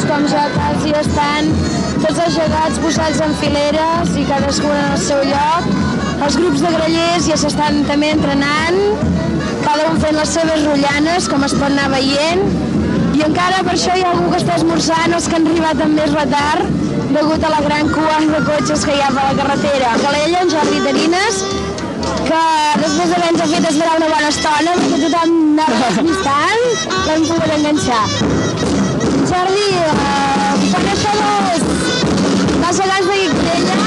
Com ja quasi estan tots els gegats posats en fileres i cadascú en el seu lloc. Els grups de grallers ja s'estan també entrenant, cada un fent les seves rotllanes, com es pot anar veient. I encara per això hi ha algú que està esmorzant, els que han arribat amb més retard, degut a la gran cua de cotxes que hi ha per la carretera. Calella, en Jordi Tarines, que després d'haver-nos fet esperar una bona estona, perquè tothom anava despistant, l'hem pogut enganxar. Jordi, quan això dels gegants de Calella,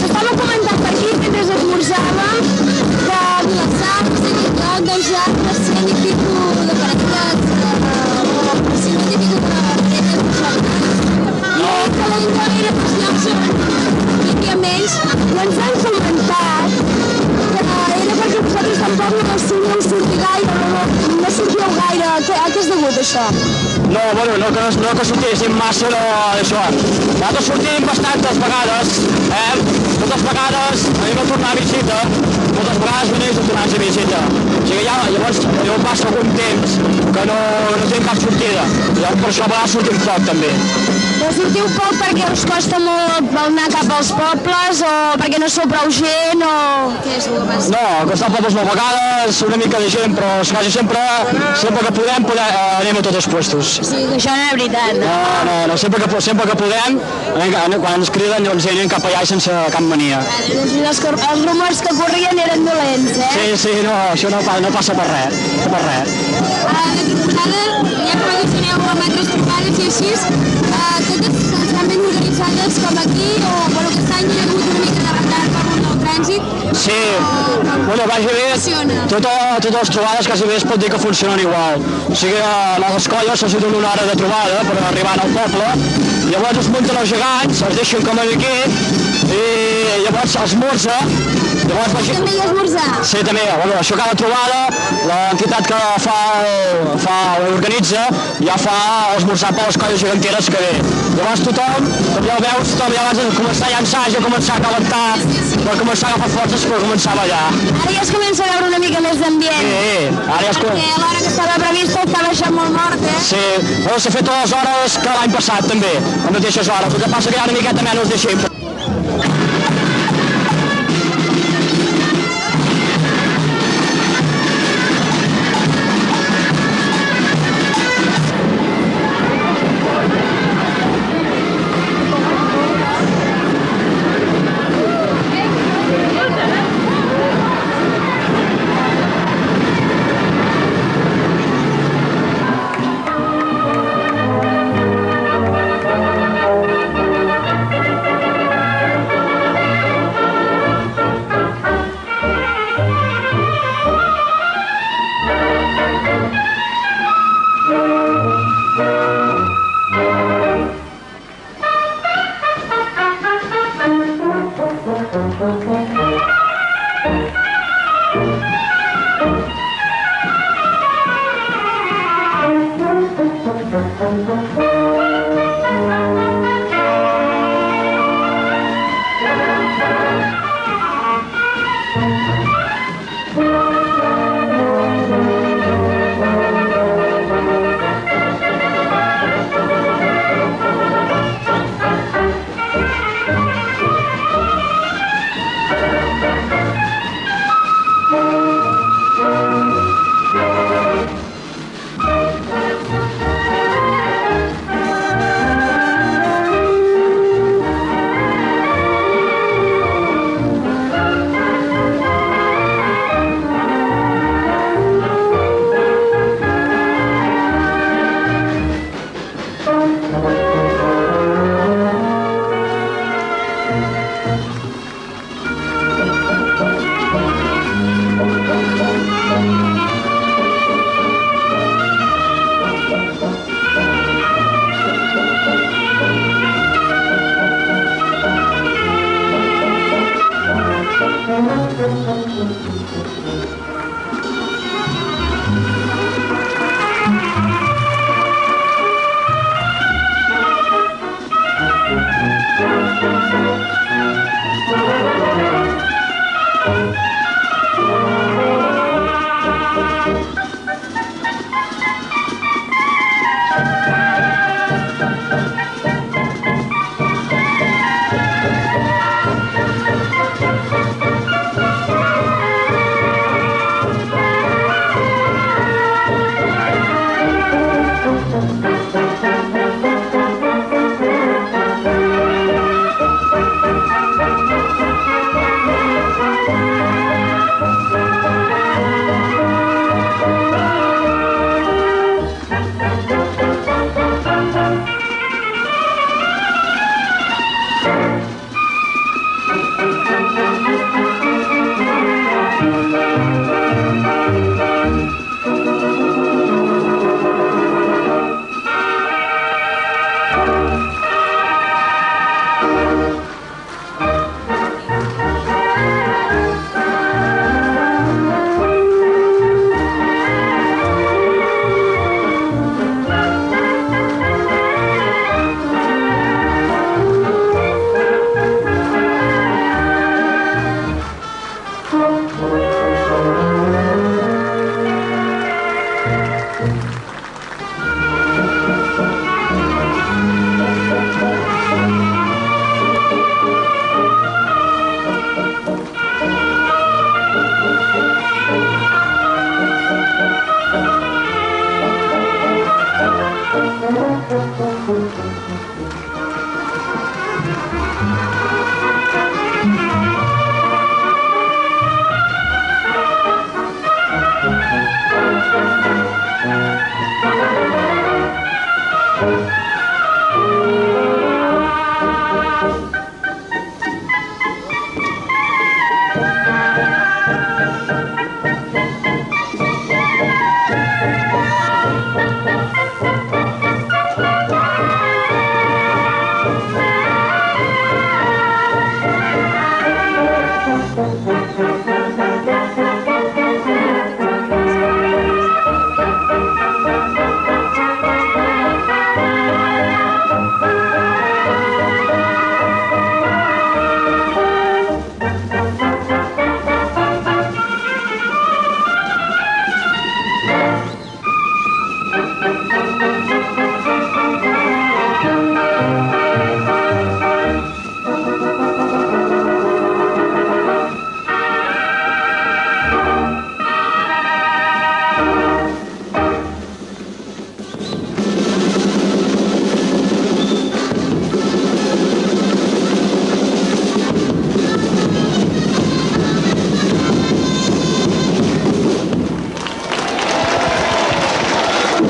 s'estava comentant per aquí mentre esmorzàvem que a Vilassar, no sé quin lloc, doncs hi ha 300 i pico de parelles, o 50 i pico de parelles de gegants. I Calella era els llocs on hi havia menys, i ens han comentat que era perquè vosaltres tampoc no sortiu gaire, no sortiu gaire. A què és degut això? No, bueno, no que sortíssim massa d'això. Nosaltres sortim bastantes vegades, moltes vegades anem a tornar a visita, moltes vegades venim a tornar a visita. O sigui, llavors passa algun temps que no tenim cap sortida. Llavors per això a vegades sortim poc també. Però sortiu poc perquè us costa molt anar cap als pobles o perquè no sou prou gent o què és el que passa? No, costa pobles a vegades, una mica de gent, però quasi sempre que podem anem a tots els puestos. O sigui que això no és veritat, no? No, sempre que podem, quan ens criden, doncs anem cap allà sense cap mania. Els rumors que corrien eren dolents, Sí, no, això no passa per res, per res. De proposada, ja que mencioneu amb altres trobades i així, totes estan ben organitzades com aquí o aquest any hi ha hagut una mica de retard per un nou trànsit? Sí, bueno, quasi bé, totes les trobades quasi bé es pot dir que funcionen igual. O sigui, a les colles se'ls dona una hora de trobada per arribar al poble, llavors es munten els gegants, els deixen com aquí, i llavors esmorza. També hi ha esmorzar? Sí, també. Bueno, això cada trobada, l'entitat que organitza, ja fa esmorzar per les colles geganteres que ve. Llavors tothom, com ja ho veus, tothom ja abans de començar a llançar, ja començar a calentar, per començar a agafar forces per començar a ballar. Ara ja es comença a veure una mica més d'ambient. Sí, ara ja es comença. Perquè a l'hora que estava prevista estava això molt mort, Sí, bueno, s'ha fet totes les hores que l'any passat també, les mateixes hores. El que passa que hi ha una miqueta menys de gent.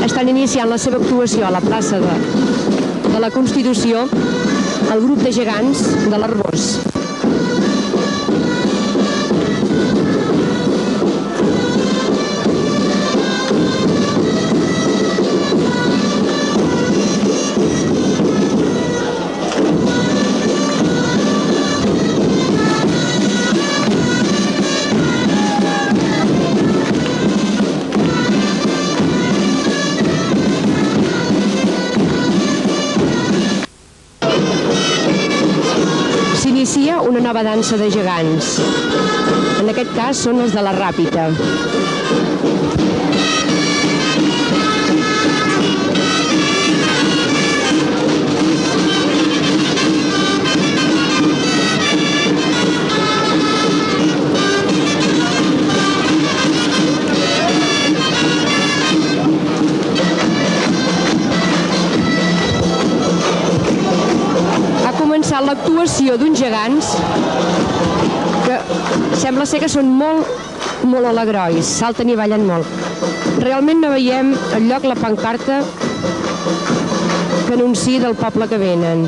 Estan iniciant la seva actuació a la plaça de la Constitució el grup de gegants de l'Arboç. S'inicia una nova dansa de gegants. En aquest cas són els de la Ràpita. L'actuació d'uns gegants que sembla ser que són molt alegrois, salten i ballen molt. Realment no veiem enlloc la pancarta que anunciï del poble que venen.